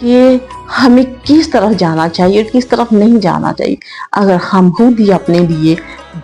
کہ ہمیں کس طرف جانا چاہیے اور کس طرف نہیں جانا چاہیے۔ اگر ہم خود ہی اپنے لیے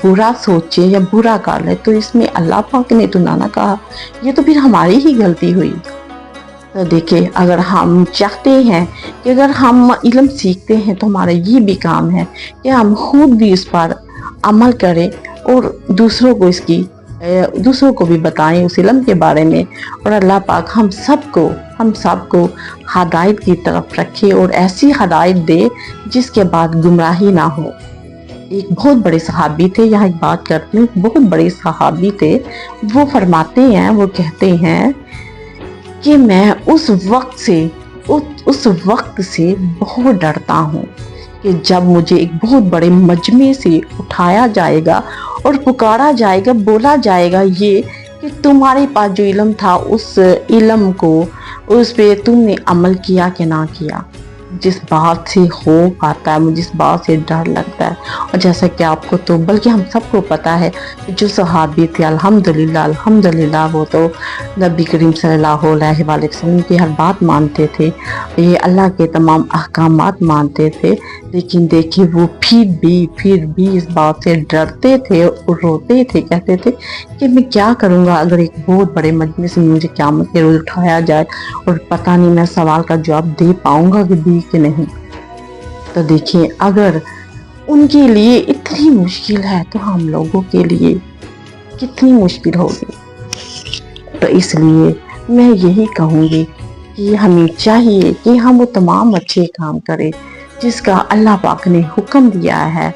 برا سوچیں یا برا کر لیں تو اس میں اللہ پاک نے تو نہ کہا، یہ تو پھر ہماری ہی غلطی ہوئی۔ تو دیکھیں، اگر ہم چاہتے ہیں کہ اگر ہم علم سیکھتے ہیں تو ہمارا یہ بھی کام ہے کہ ہم خود بھی اس پر عمل کریں اور دوسروں کو بھی بتائیں اس علم کے بارے میں، اور اللہ پاک ہم سب کو ہدایت کی طرف رکھے اور ایسی ہدایت دے جس کے بعد گمراہی نہ ہو۔ ایک بہت بڑے صحابی تھے، یہاں ایک بات کرتی ہوں، بہت بڑے صحابی تھے، وہ فرماتے ہیں، وہ کہتے ہیں کہ میں اس وقت سے بہت ڈرتا ہوں کہ جب مجھے ایک بہت بڑے مجمع سے اٹھایا جائے گا اور پکارا جائے گا، بولا جائے گا یہ کہ تمہارے پاس جو علم تھا اس علم کو، اس پہ تم نے عمل کیا کہ نہ کیا۔ جس بات سے خوف آتا ہے، مجھے جس بات سے ڈر لگتا ہے، اور جیسا کہ آپ کو تو بلکہ ہم سب کو پتا ہے کہ جو صحابی تھے الحمدللہ وہ تو نبی کریم صلی اللہ علیہ وآلہ وسلم کی ہر بات مانتے تھے، یہ اللہ کے تمام احکامات مانتے تھے، لیکن دیکھیے وہ پھر بھی اس بات سے ڈرتے تھے اور روتے تھے، کہتے تھے کہ میں کیا کروں گا اگر ایک بہت بڑے مجمع سے مجھے قیامت کے روز اٹھایا جائے اور پتہ نہیں میں سوال کا جواب دے پاؤں گا کہ نہیں۔ تو دیکھیں، اگر ان کے لیے اتنی مشکل ہے تو ہم لوگوں کے لیے کتنی مشکل ہوگی۔ تو اس لیے میں یہی کہوں گی کہ ہمیں چاہیے کہ ہم وہ تمام اچھے کام کریں جس کا اللہ پاک نے حکم دیا ہے،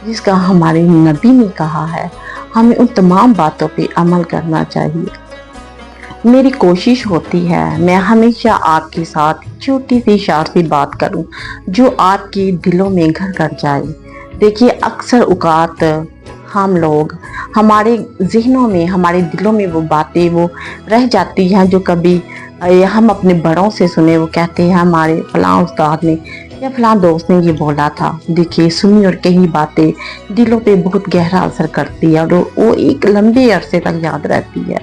جس کا ہمارے نبی نے کہا ہے، ہمیں ان تمام باتوں پہ عمل کرنا چاہیے۔ میری کوشش ہوتی ہے میں ہمیشہ آپ کے ساتھ چھوٹی سی شارسی بات کروں جو آپ کے دلوں میں گھر کر جائے۔ دیکھیے، اکثر اوقات ہم لوگ، ہمارے ذہنوں میں، ہمارے دلوں میں وہ باتیں وہ رہ جاتی ہیں جو کبھی ہم اپنے بڑوں سے سنے، وہ کہتے ہیں ہمارے فلاں استاد نے یا فلاں دوست نے یہ بولا تھا۔ دیکھیے، سنی اور کہی باتیں دلوں پہ بہت گہرا اثر کرتی ہے اور وہ ایک لمبے عرصے تک یاد رہتی ہے۔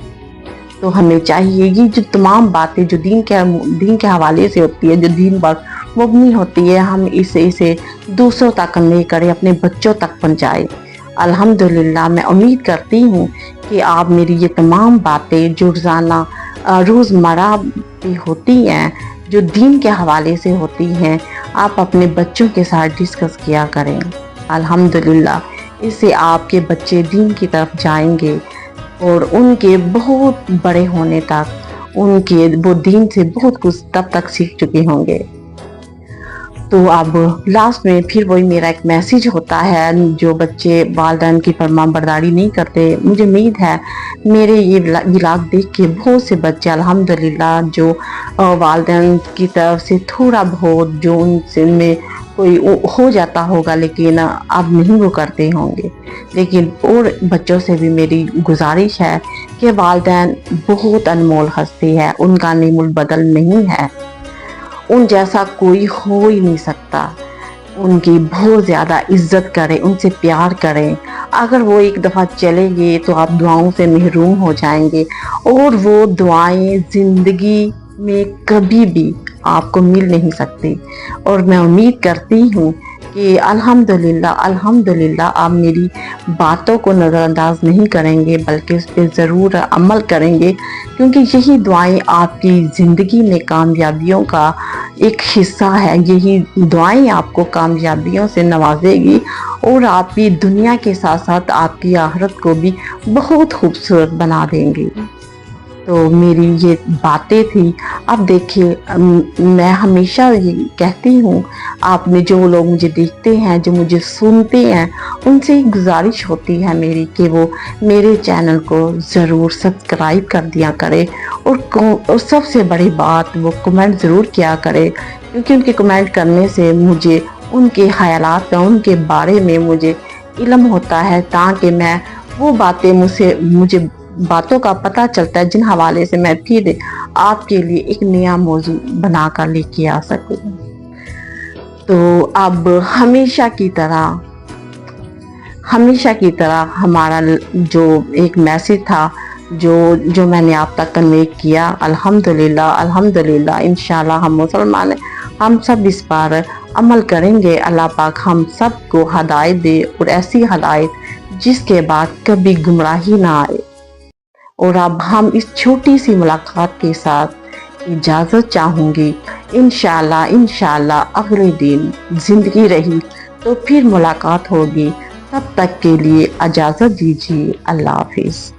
تو ہمیں چاہیے یہ جو تمام باتیں جو دین کے حوالے سے ہوتی ہے، جو دین پر مبنی ہوتی ہے، ہم اسے دوسروں تک نہیں کریں، اپنے بچوں تک پہنچائیں۔ الحمدللہ میں امید کرتی ہوں کہ آپ میری یہ تمام باتیں جو روزمرہ پہ ہوتی ہیں، جو دین کے حوالے سے ہوتی ہیں، آپ اپنے بچوں کے ساتھ ڈسکس کیا کریں۔ الحمدللہ اس سے آپ کے بچے دین کی طرف جائیں گے اور ان کے بہت بڑے ہونے تک وہ دین سے بہت کچھ تب تک سیکھ چکے ہوں گے۔ تو اب لاسٹ میں پھر وہی میرا ایک میسیج ہوتا ہے، جو بچے والدین کی فرما برداری نہیں کرتے، مجھے امید ہے میرے یہ ولاگ دیکھ کے بہت سے بچے الحمدللہ جو والدین کی طرف سے تھوڑا بہت جو ان سے میں کوئی ہو جاتا ہوگا لیکن اب نہیں وہ کرتے ہوں گے، لیکن اور بچوں سے بھی میری گزارش ہے کہ والدین بہت انمول ہستی ہے، ان کا نعم البدل نہیں ہے، ان جیسا کوئی ہو ہی نہیں سکتا۔ ان کی بہت زیادہ عزت کریں، ان سے پیار کریں۔ اگر وہ ایک دفعہ چلے گئے تو آپ دعاؤں سے محروم ہو جائیں گے اور وہ دعائیں زندگی میں کبھی بھی آپ کو مل نہیں سکتی۔ اور میں امید کرتی ہوں کہ الحمدللہ آپ میری باتوں کو نظر انداز نہیں کریں گے بلکہ اس پہ ضرور عمل کریں گے، کیونکہ یہی دعائیں آپ کی زندگی میں کامیابیوں کا ایک حصہ ہے، یہی دعائیں آپ کو کامیابیوں سے نوازے گی اور آپ کی دنیا کے ساتھ ساتھ آپ کی آخرت کو بھی بہت خوبصورت بنا دیں گی۔ تو میری یہ باتیں تھی۔ اب دیکھیے، میں ہمیشہ یہ کہتی ہوں، آپ نے جو لوگ مجھے دیکھتے ہیں، جو مجھے سنتے ہیں، ان سے گزارش ہوتی ہے میری کہ وہ میرے چینل کو ضرور سبسکرائب کر دیا کرے اور سب سے بڑی بات وہ کمنٹ ضرور کیا کرے، کیونکہ ان کے کمنٹ کرنے سے مجھے ان کے خیالات کا، ان کے بارے میں مجھے علم ہوتا ہے، تاکہ میں وہ باتیں مجھے باتوں کا پتہ چلتا ہے جن حوالے سے میں پھر آپ کے لیے ایک نیا موضوع بنا کر لے کے آ سکوں۔ تو اب ہمیشہ کی طرح ہمارا جو ایک میسیج تھا جو میں نے آپ تک کنوے کیا، الحمدللہ انشاءاللہ ہم مسلمان ہیں، ہم سب اس پر عمل کریں گے۔ اللہ پاک ہم سب کو ہدایت دے، اور ایسی ہدایت جس کے بعد کبھی گمراہی نہ آئے۔ اور اب ہم اس چھوٹی سی ملاقات کے ساتھ اجازت چاہوں گی۔ انشاءاللہ اگلے دن زندگی رہی تو پھر ملاقات ہوگی۔ تب تک کے لیے اجازت دیجیے۔ اللہ حافظ۔